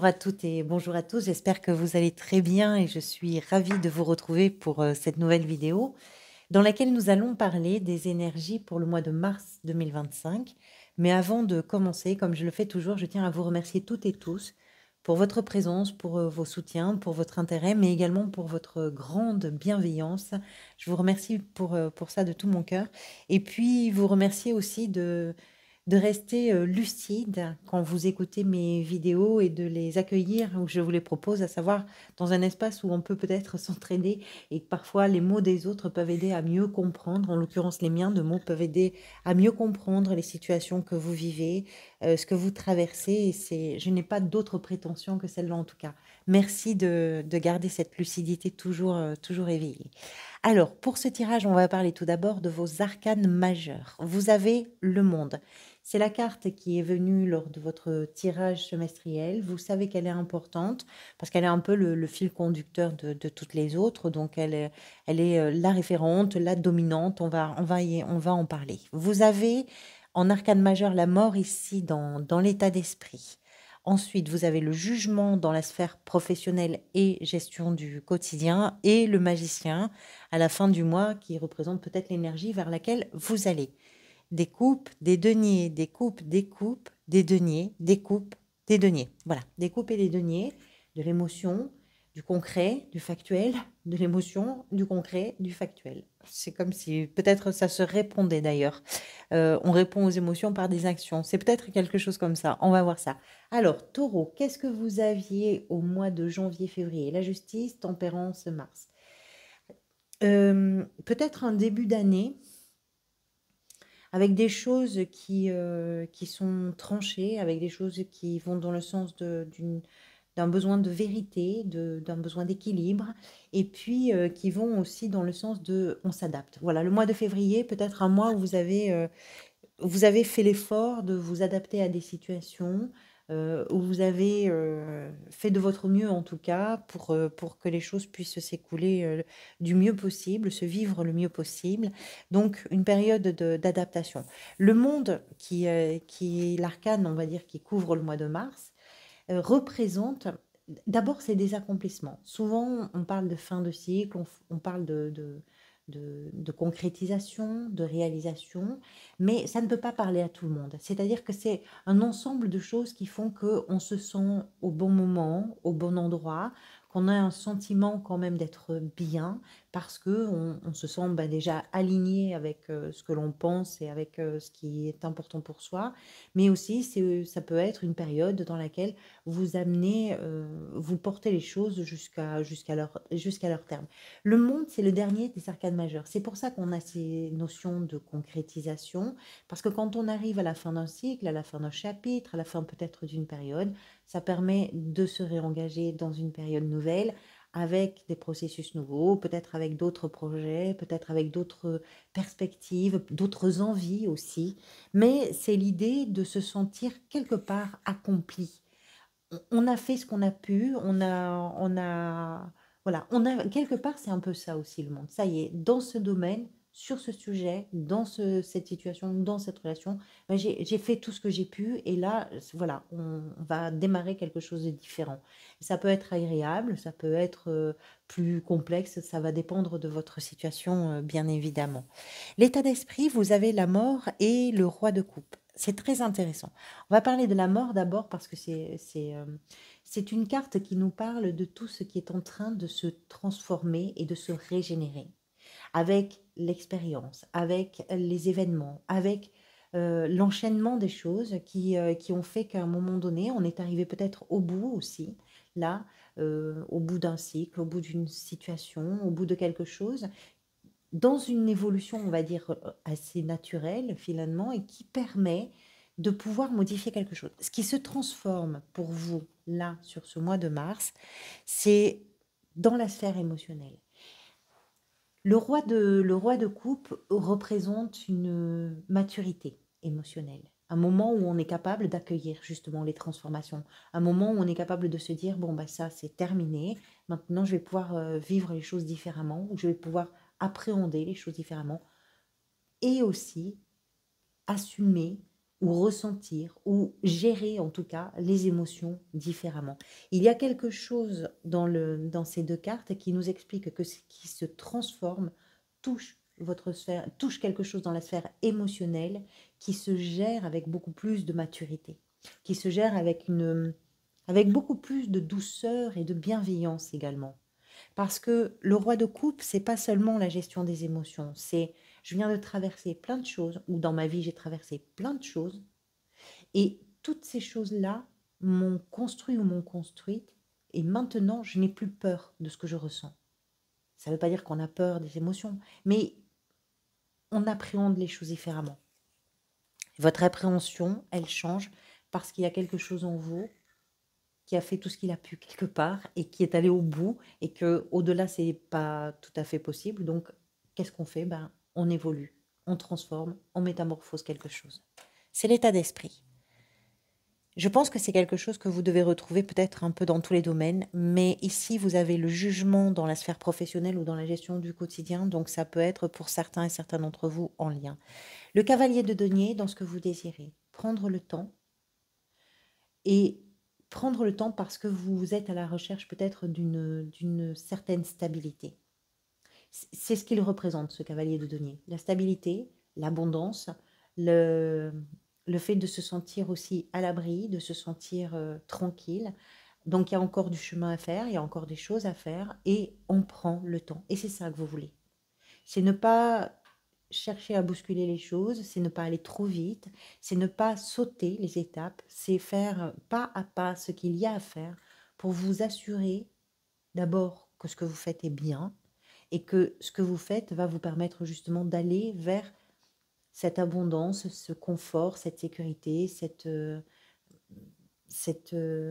Bonjour à toutes et bonjour à tous, j'espère que vous allez très bien et je suis ravie de vous retrouver pour cette nouvelle vidéo dans laquelle nous allons parler des énergies pour le mois de mars 2025. Mais avant de commencer, comme je le fais toujours, je tiens à vous remercier toutes et tous pour votre présence, pour vos soutiens, pour votre intérêt, mais également pour votre grande bienveillance. Je vous remercie pour ça de tout mon cœur. Et puis, vous remercier aussi de rester lucide quand vous écoutez mes vidéos et de les accueillir où je vous les propose, à savoir dans un espace où on peut peut-être s'entraider et que parfois les mots des autres peuvent aider à mieux comprendre, en l'occurrence les miens de mots peuvent aider à mieux comprendre les situations que vous vivez, ce que vous traversez. Et je n'ai pas d'autres prétentions que celle-là en tout cas. Merci de garder cette lucidité toujours éveillée. Alors, pour ce tirage, on va parler tout d'abord de vos arcanes majeurs. Vous avez le monde. C'est la carte qui est venue lors de votre tirage semestriel. Vous savez qu'elle est importante parce qu'elle est un peu le fil conducteur de toutes les autres. Donc, elle est la référente, la dominante. On va en parler. Vous avez en arcane majeur la mort ici dans l'état d'esprit. Ensuite, vous avez le jugement dans la sphère professionnelle et gestion du quotidien et le magicien à la fin du mois qui représente peut-être l'énergie vers laquelle vous allez. Des coupes, des deniers, des coupes, des coupes, des deniers, des coupes, des deniers. Voilà, des coupes et des deniers, de l'émotion, du concret, du factuel, de l'émotion, du concret, du factuel. C'est comme si peut-être ça se répondait d'ailleurs. On répond aux émotions par des actions. C'est peut-être quelque chose comme ça. On va voir ça. Alors, Taureau, qu'est-ce que vous aviez au mois de janvier-février? La justice, tempérance, Mars. Peut-être un début d'année avec des choses qui sont tranchées, avec des choses qui vont dans le sens d'un besoin de vérité, d'un besoin d'équilibre, et puis qui vont aussi dans le sens de on s'adapte. Voilà, le mois de février, peut-être un mois où vous avez fait l'effort de vous adapter à des situations, où vous avez fait de votre mieux en tout cas pour que les choses puissent s'écouler du mieux possible, se vivre le mieux possible. Donc une période d'adaptation. Le monde qui est l'arcane, on va dire, qui couvre le mois de mars, représente d'abord c'est des accomplissements. Souvent on parle de fin de cycle, on parle de concrétisation, de réalisation, mais ça ne peut pas parler à tout le monde. C'est-à-dire que c'est un ensemble de choses qui font qu'on se sent au bon moment, au bon endroit, qu'on a un sentiment quand même d'être bien, parce qu'on on se sent déjà aligné avec ce que l'on pense et avec ce qui est important pour soi, mais aussi ça peut être une période dans laquelle vous amenez, vous portez les choses jusqu'à leur terme. Le monde, c'est le dernier des arcanes majeures. C'est pour ça qu'on a ces notions de concrétisation, parce que quand on arrive à la fin d'un cycle, à la fin d'un chapitre, à la fin peut-être d'une période, ça permet de se réengager dans une période nouvelle, avec des processus nouveaux, peut-être avec d'autres projets, peut-être avec d'autres perspectives, d'autres envies aussi. Mais c'est l'idée de se sentir quelque part accompli. On a fait ce qu'on a pu, voilà, quelque part, c'est un peu ça aussi le monde. Ça y est, dans ce domaine, sur ce sujet, cette situation, dans cette relation, ben, j'ai fait tout ce que j'ai pu et là, voilà, on va démarrer quelque chose de différent. Ça peut être agréable, ça peut être plus complexe, ça va dépendre de votre situation, bien évidemment. L'état d'esprit, vous avez la mort et le roi de coupe. C'est très intéressant. On va parler de la mort d'abord parce que c'est une carte qui nous parle de tout ce qui est en train de se transformer et de se régénérer avec l'expérience, avec les événements, avec l'enchaînement des choses qui ont fait qu'à un moment donné, on est arrivé peut-être au bout aussi, là, au bout d'un cycle, au bout d'une situation, au bout de quelque chose, dans une évolution, on va dire, assez naturelle finalement et qui permet de pouvoir modifier quelque chose. Ce qui se transforme pour vous, là, sur ce mois de mars, c'est dans la sphère émotionnelle. Le roi de coupe représente une maturité émotionnelle, un moment où on est capable d'accueillir justement les transformations, un moment où on est capable de se dire, bon, bah ça c'est terminé, maintenant je vais pouvoir vivre les choses différemment, ou je vais pouvoir appréhender les choses différemment, et aussi assumer ou ressentir, ou gérer en tout cas les émotions différemment. Il y a quelque chose dans ces deux cartes qui nous explique que ce qui se transforme touche votre sphère, touche quelque chose dans la sphère émotionnelle qui se gère avec beaucoup plus de maturité, qui se gère avec beaucoup plus de douceur et de bienveillance également. Parce que le roi de coupe, c'est pas seulement la gestion des émotions, c'est je viens de traverser plein de choses, ou dans ma vie j'ai traversé plein de choses, et toutes ces choses-là m'ont construit ou m'ont construite, et maintenant je n'ai plus peur de ce que je ressens. Ça ne veut pas dire qu'on a peur des émotions, mais on appréhende les choses différemment. Votre appréhension, elle change parce qu'il y a quelque chose en vous qui a fait tout ce qu'il a pu quelque part et qui est allé au bout et que au-delà c'est pas tout à fait possible. Donc qu'est-ce qu'on fait? Ben on évolue, on transforme, on métamorphose quelque chose. C'est l'état d'esprit. Je pense que c'est quelque chose que vous devez retrouver peut-être un peu dans tous les domaines, mais ici vous avez le jugement dans la sphère professionnelle ou dans la gestion du quotidien, donc ça peut être pour certains et certains d'entre vous en lien. Le cavalier de denier dans ce que vous désirez, prendre le temps et prendre le temps parce que vous êtes à la recherche peut-être d'une certaine stabilité. C'est ce qu'il représente, ce cavalier de denier. La stabilité, l'abondance, le, le fait de se sentir aussi à l'abri, de se sentir tranquille. Donc il y a encore du chemin à faire, il y a encore des choses à faire et on prend le temps. Et c'est ça que vous voulez. C'est ne pas chercher à bousculer les choses, c'est ne pas aller trop vite, c'est ne pas sauter les étapes, c'est faire pas à pas ce qu'il y a à faire pour vous assurer d'abord que ce que vous faites est bien et que ce que vous faites va vous permettre justement d'aller vers cette abondance, ce confort, cette sécurité, cette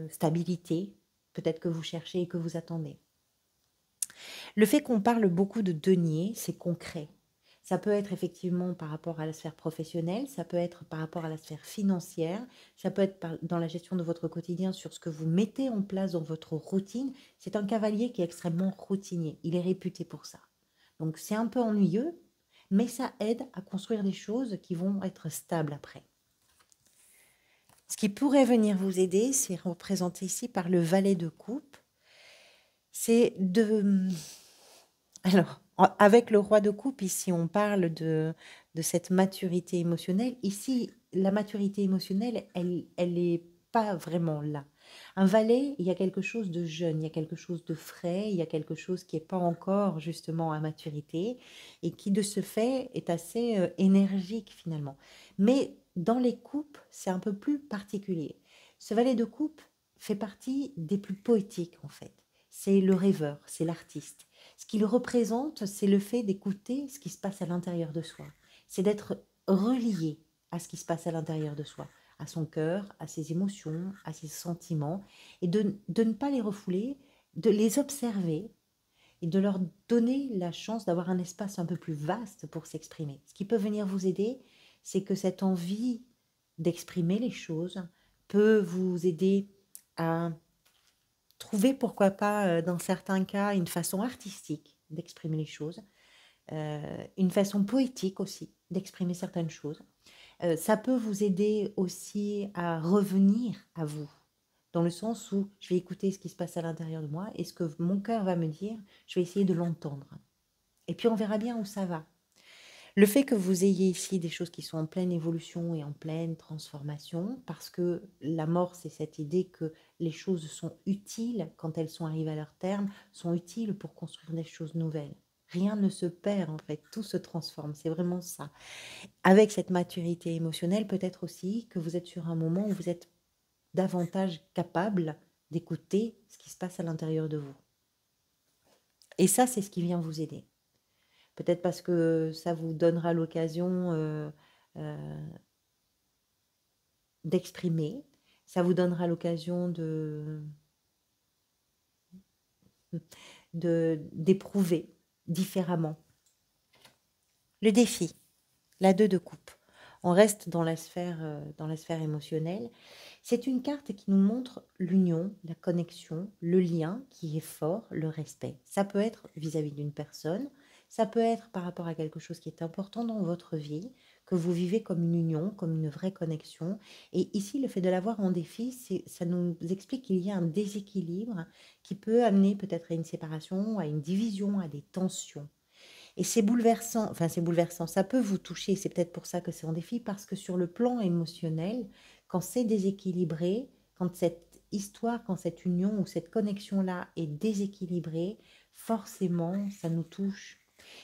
stabilité peut-être que vous cherchez et que vous attendez. Le fait qu'on parle beaucoup de denier, c'est concret. Ça peut être effectivement par rapport à la sphère professionnelle, ça peut être par rapport à la sphère financière, ça peut être dans la gestion de votre quotidien sur ce que vous mettez en place dans votre routine. C'est un cavalier qui est extrêmement routinier, il est réputé pour ça. Donc c'est un peu ennuyeux, mais ça aide à construire des choses qui vont être stables après. Ce qui pourrait venir vous aider, c'est représenté ici par le valet de coupe, c'est de... Alors, avec le roi de coupe, ici, on parle de cette maturité émotionnelle. Ici, la maturité émotionnelle, elle est pas vraiment là. Un valet, il y a quelque chose de jeune, il y a quelque chose de frais, il y a quelque chose qui n'est pas encore justement à maturité et qui, de ce fait, est assez énergique finalement. Mais dans les coupes, c'est un peu plus particulier. Ce valet de coupe fait partie des plus poétiques en fait. C'est le rêveur, c'est l'artiste. Ce qu'il représente, c'est le fait d'écouter ce qui se passe à l'intérieur de soi. C'est d'être relié à ce qui se passe à l'intérieur de soi, à son cœur, à ses émotions, à ses sentiments, et de ne pas les refouler, de les observer et de leur donner la chance d'avoir un espace un peu plus vaste pour s'exprimer. Ce qui peut venir vous aider, c'est que cette envie d'exprimer les choses peut vous aider à trouver, pourquoi pas, dans certains cas, une façon artistique d'exprimer les choses, une façon poétique aussi d'exprimer certaines choses. Ça peut vous aider aussi à revenir à vous, dans le sens où je vais écouter ce qui se passe à l'intérieur de moi et ce que mon cœur va me dire, je vais essayer de l'entendre. Et puis on verra bien où ça va. Le fait que vous ayez ici des choses qui sont en pleine évolution et en pleine transformation, parce que la mort, c'est cette idée que les choses sont utiles quand elles sont arrivées à leur terme, sont utiles pour construire des choses nouvelles. Rien ne se perd en fait, tout se transforme, c'est vraiment ça. Avec cette maturité émotionnelle, peut-être aussi que vous êtes sur un moment où vous êtes davantage capable d'écouter ce qui se passe à l'intérieur de vous. Et ça, c'est ce qui vient vous aider. Peut-être parce que ça vous donnera l'occasion d'exprimer, ça vous donnera l'occasion d'éprouver différemment. Le défi, la 2 de coupe. On reste dans la sphère émotionnelle. C'est une carte qui nous montre l'union, la connexion, le lien qui est fort, le respect. Ça peut être vis-à-vis d'une personne, ça peut être par rapport à quelque chose qui est important dans votre vie, que vous vivez comme une union, comme une vraie connexion. Et ici, le fait de l'avoir en défi, ça nous explique qu'il y a un déséquilibre qui peut amener peut-être à une séparation, à une division, à des tensions. Et c'est bouleversant, ça peut vous toucher, c'est peut-être pour ça que c'est en défi, parce que sur le plan émotionnel, quand c'est déséquilibré, quand cette histoire, quand cette union ou cette connexion-là est déséquilibrée, forcément, ça nous touche.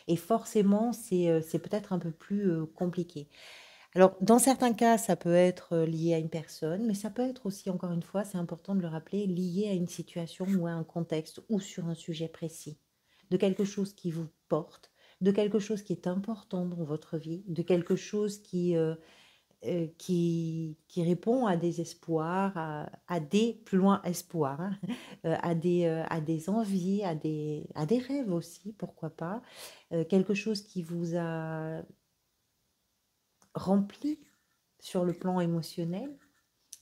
Et forcément, c'est peut-être un peu plus compliqué. Alors, dans certains cas, ça peut être lié à une personne, mais ça peut être aussi, encore une fois, c'est important de le rappeler, lié à une situation ou à un contexte ou sur un sujet précis, de quelque chose qui vous porte, de quelque chose qui est important dans votre vie, de quelque chose qui répond à des espoirs, à des, plus loin, espoirs, hein, à des envies, à des rêves aussi, pourquoi pas, quelque chose qui vous a rempli sur le plan émotionnel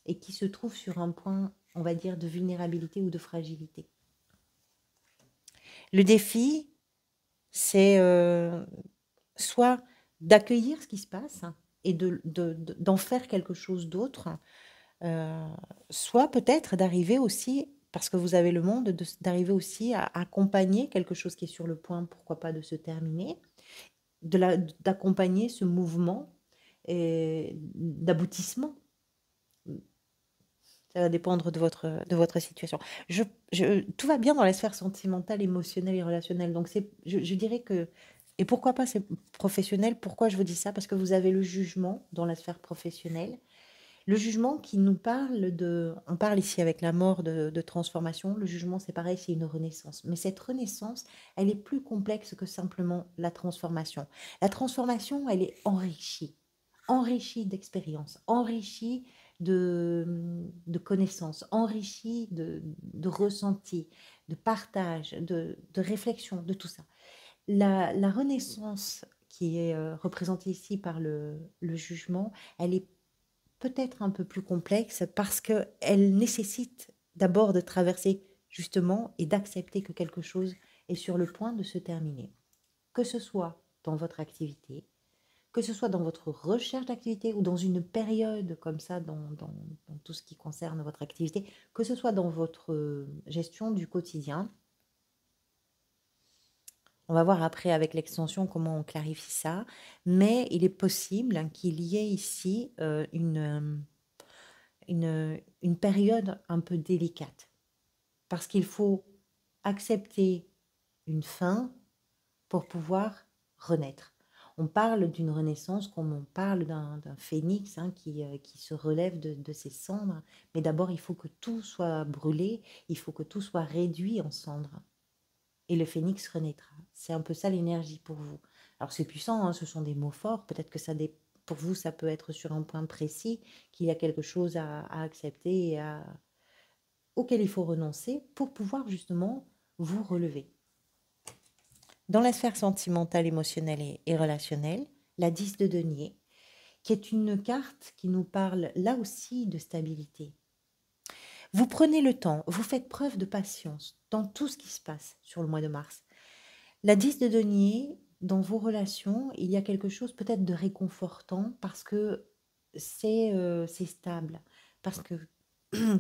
et qui se trouve sur un point, on va dire, de vulnérabilité ou de fragilité. Le défi, c'est soit d'accueillir ce qui se passe et d'en faire quelque chose d'autre, euh, soit peut-être d'arriver aussi, parce que vous avez le monde, d'arriver aussi à accompagner quelque chose qui est sur le point, pourquoi pas, de se terminer, d'accompagner ce mouvement d'aboutissement. Ça va dépendre de votre situation. Tout va bien dans la sphère sentimentale, émotionnelle et relationnelle. Donc, je dirais que... Et pourquoi pas c'est professionnel? Pourquoi je vous dis ça? Parce que vous avez le jugement dans la sphère professionnelle. Le jugement qui nous parle de... On parle ici avec la mort de transformation. Le jugement, c'est pareil, c'est une renaissance. Mais cette renaissance, elle est plus complexe que simplement la transformation. La transformation, elle est enrichie. Enrichie d'expériences, enrichie de connaissances, enrichie de ressentis, de partage, de réflexion, de tout ça. La renaissance qui est représentée ici par le jugement, elle est peut-être un peu plus complexe parce qu'elle nécessite d'abord de traverser justement et d'accepter que quelque chose est sur le point de se terminer. Que ce soit dans votre activité, que ce soit dans votre recherche d'activité ou dans une période comme ça, dans tout ce qui concerne votre activité, que ce soit dans votre gestion du quotidien. On va voir après avec l'extension comment on clarifie ça, mais il est possible qu'il y ait ici une période un peu délicate, parce qu'il faut accepter une fin pour pouvoir renaître. On parle d'une renaissance comme on parle d'un phénix qui se relève de ses cendres, mais d'abord il faut que tout soit brûlé, il faut que tout soit réduit en cendres. Et le phénix renaîtra. C'est un peu ça l'énergie pour vous. Alors c'est puissant, hein, ce sont des mots forts, peut-être que pour vous ça peut être sur un point précis, qu'il y a quelque chose à accepter et auquel il faut renoncer pour pouvoir justement vous relever. Dans la sphère sentimentale, émotionnelle et relationnelle, la 10 de denier, qui est une carte qui nous parle là aussi de stabilité. Vous prenez le temps, vous faites preuve de patience dans tout ce qui se passe sur le mois de mars. La 10 de denier, dans vos relations, il y a quelque chose peut-être de réconfortant parce que c'est stable, parce que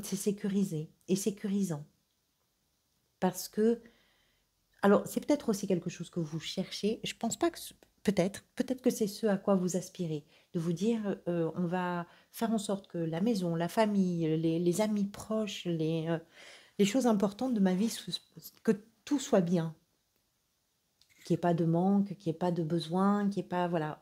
c'est sécurisé et sécurisant. Parce que alors, c'est peut-être aussi quelque chose que vous cherchez. Je pense pas que peut-être que c'est ce à quoi vous aspirez, de vous dire on va faire en sorte que la maison, la famille, les amis proches, les choses importantes de ma vie, que tout soit bien, qu'il n'y ait pas de manque, qu'il n'y ait pas de besoin, qu'il n'y ait pas voilà,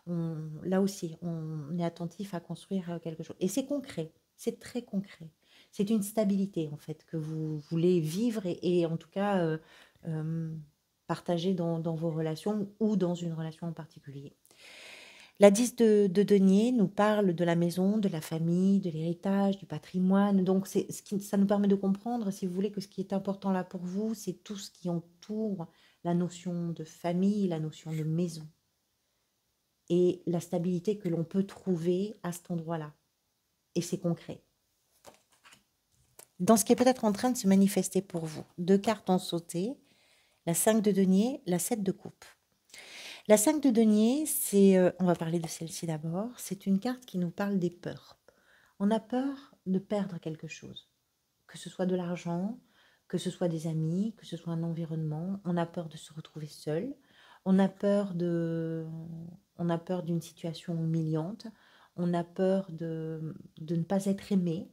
là aussi, on est attentif à construire quelque chose. Et c'est concret, c'est très concret. C'est une stabilité en fait que vous voulez vivre et en tout cas euh, partager dans vos relations ou dans une relation en particulier. La 10 de denier nous parle de la maison, de la famille, de l'héritage, du patrimoine. Donc, ça nous permet de comprendre, si vous voulez, que ce qui est important là pour vous, c'est tout ce qui entoure la notion de famille, la notion de maison et la stabilité que l'on peut trouver à cet endroit-là. Et c'est concret. Dans ce qui est peut-être en train de se manifester pour vous, 2 cartes ont sauté, la 5 de denier, la 7 de coupe. La 5 de denier, c'est, on va parler de celle-ci d'abord, c'est une carte qui nous parle des peurs. On a peur de perdre quelque chose, que ce soit de l'argent, que ce soit des amis, que ce soit un environnement. On a peur de se retrouver seul, on a peur d'une situation humiliante, on a peur de ne pas être aimé.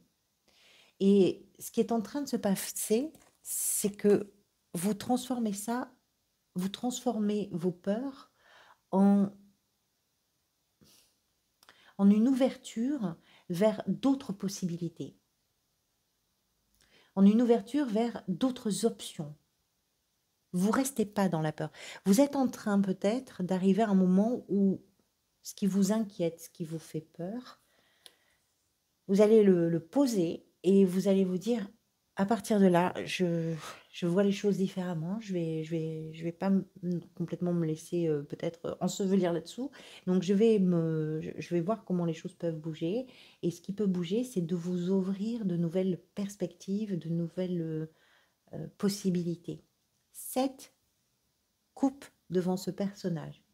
Et ce qui est en train de se passer, c'est que vous transformez ça, vous transformez vos peurs en une ouverture vers d'autres possibilités, en une ouverture vers d'autres options. Vous ne restez pas dans la peur. Vous êtes en train peut-être d'arriver à un moment où ce qui vous inquiète, ce qui vous fait peur, vous allez le poser et vous allez vous dire, à partir de là, je vois les choses différemment, je vais pas complètement me laisser peut-être ensevelir là-dessous, donc je vais voir comment les choses peuvent bouger, et ce qui peut bouger, c'est de vous ouvrir de nouvelles perspectives, de nouvelles possibilités. Cette coupe devant ce personnage,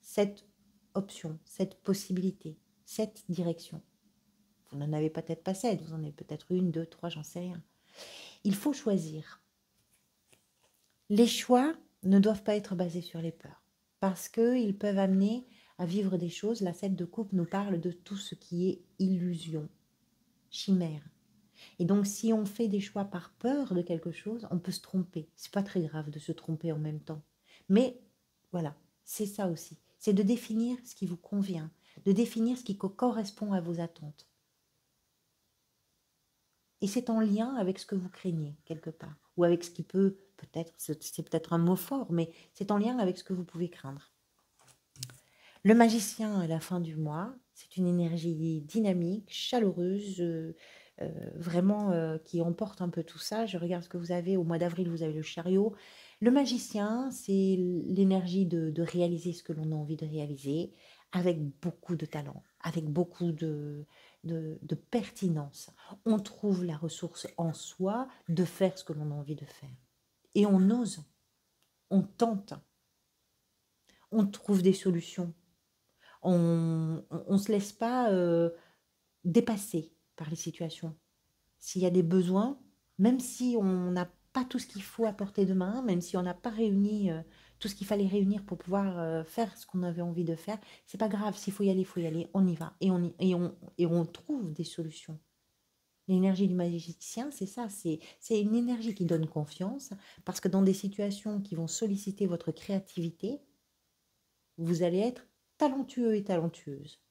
cette option, cette possibilité, cette direction. Vous n'en avez peut-être pas 7, vous en avez peut-être une, deux, trois, j'en sais rien. Il faut choisir. Les choix ne doivent pas être basés sur les peurs, parce qu'ils peuvent amener à vivre des choses. La 7 de coupe nous parle de tout ce qui est illusion, chimère. Et donc, si on fait des choix par peur de quelque chose, on peut se tromper. C'est pas très grave de se tromper en même temps. Mais voilà, c'est ça aussi. C'est de définir ce qui vous convient, de définir ce qui correspond à vos attentes. Et c'est en lien avec ce que vous craignez, quelque part. Ou avec ce qui peut, peut-être, c'est peut-être un mot fort, mais c'est en lien avec ce que vous pouvez craindre. Le magicien à la fin du mois, c'est une énergie dynamique, chaleureuse, vraiment qui emporte un peu tout ça. Je regarde ce que vous avez. Au mois d'avril, vous avez le chariot. Le magicien, c'est l'énergie de réaliser ce que l'on a envie de réaliser avec beaucoup de talent, avec beaucoup de pertinence. On trouve la ressource en soi de faire ce que l'on a envie de faire. Et on ose, on tente, on trouve des solutions. On ne se laisse pas dépasser par les situations. S'il y a des besoins, même si on n'a pas tout ce qu'il faut à portée de main, même si on n'a pas réuni tout ce qu'il fallait réunir pour pouvoir faire ce qu'on avait envie de faire, c'est pas grave, s'il faut y aller, on y va. Et on trouve des solutions. L'énergie du magicien, c'est ça, c'est une énergie qui donne confiance, parce que dans des situations qui vont solliciter votre créativité, vous allez être talentueux et talentueuse,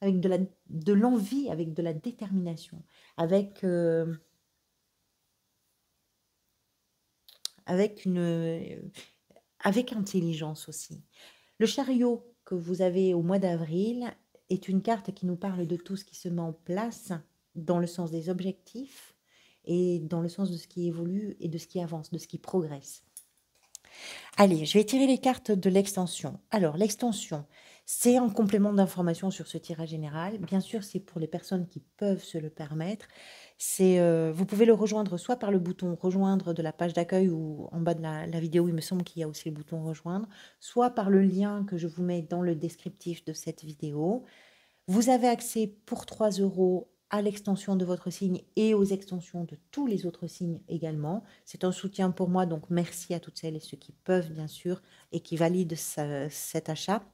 avec de l'envie, avec de la détermination, avec avec intelligence aussi. Le chariot que vous avez au mois d'avril est une carte qui nous parle de tout ce qui se met en place dans le sens des objectifs et dans le sens de ce qui évolue et de ce qui avance, de ce qui progresse. Allez, je vais tirer les cartes de l'extension. Alors, l'extension, c'est un complément d'information sur ce tirage général. Bien sûr, c'est pour les personnes qui peuvent se le permettre. Vous pouvez le rejoindre soit par le bouton rejoindre de la page d'accueil, ou en bas de la vidéo, il me semble qu'il y a aussi le bouton rejoindre, soit par le lien que je vous mets dans le descriptif de cette vidéo. Vous avez accès pour 3 € à l'extension de votre signe et aux extensions de tous les autres signes également. C'est un soutien pour moi, donc merci à toutes celles et ceux qui peuvent, bien sûr, et qui valident cet achat.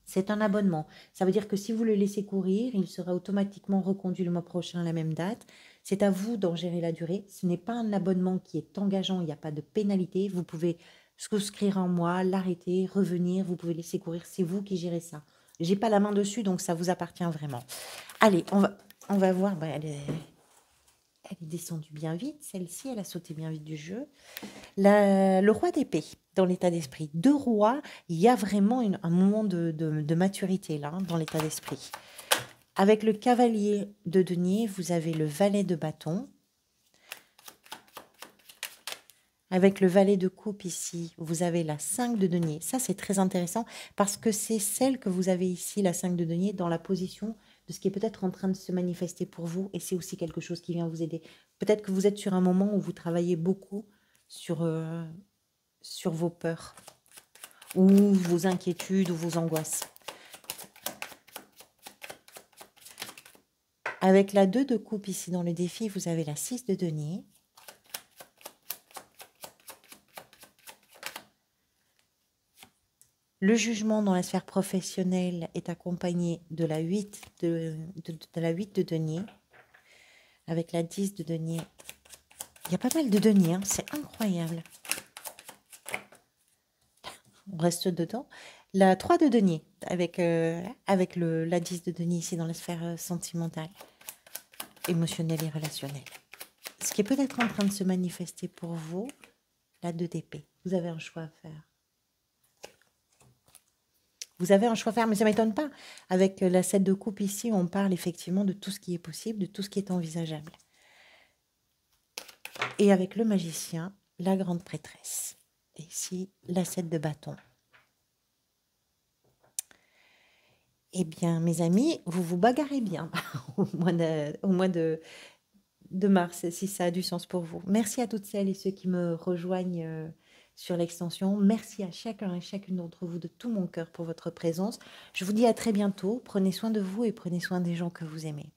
C'est un abonnement. Ça veut dire que si vous le laissez courir, il sera automatiquement reconduit le mois prochain à la même date. C'est à vous d'en gérer la durée. Ce n'est pas un abonnement qui est engageant, il n'y a pas de pénalité. Vous pouvez souscrire un mois, l'arrêter, revenir, vous pouvez laisser courir, c'est vous qui gérez ça. J'ai pas la main dessus, donc ça vous appartient vraiment. Allez, on va voir. Bah, elle est descendue bien vite, celle-ci, elle a sauté bien vite du jeu. Le roi d'épée, dans l'état d'esprit. 2 rois, il y a vraiment un moment de maturité là, dans l'état d'esprit. Avec le cavalier de denier, vous avez le valet de bâton. Avec le valet de coupe ici, vous avez la 5 de denier. Ça, c'est très intéressant parce que c'est celle que vous avez ici, la 5 de denier, dans la position de ce qui est peut-être en train de se manifester pour vous. Et c'est aussi quelque chose qui vient vous aider. Peut-être que vous êtes sur un moment où vous travaillez beaucoup sur vos peurs. ou vos inquiétudes ou vos angoisses. Avec la 2 de coupe ici dans le défi, vous avez la 6 de denier. Le jugement dans la sphère professionnelle est accompagné de la 8 la 8 de denier. Avec la 10 de denier. Il y a pas mal de denier, hein, c'est incroyable. On reste dedans. La 3 de denier, avec la 10 de denier ici dans la sphère sentimentale, émotionnelle et relationnelle. Ce qui est peut-être en train de se manifester pour vous, la 2 d'épée. Vous avez un choix à faire. Vous avez un choix à faire, mais ça ne m'étonne pas. Avec la 7 de coupe ici, on parle effectivement de tout ce qui est possible, de tout ce qui est envisageable. Et avec le magicien, la grande prêtresse. Et ici, la 7 de bâton. Eh bien, mes amis, vous vous bagarrez bien au mois de mars, si ça a du sens pour vous. Merci à toutes celles et ceux qui me rejoignent sur l'extension. Merci à chacun et chacune d'entre vous de tout mon cœur pour votre présence. Je vous dis à très bientôt. Prenez soin de vous et prenez soin des gens que vous aimez.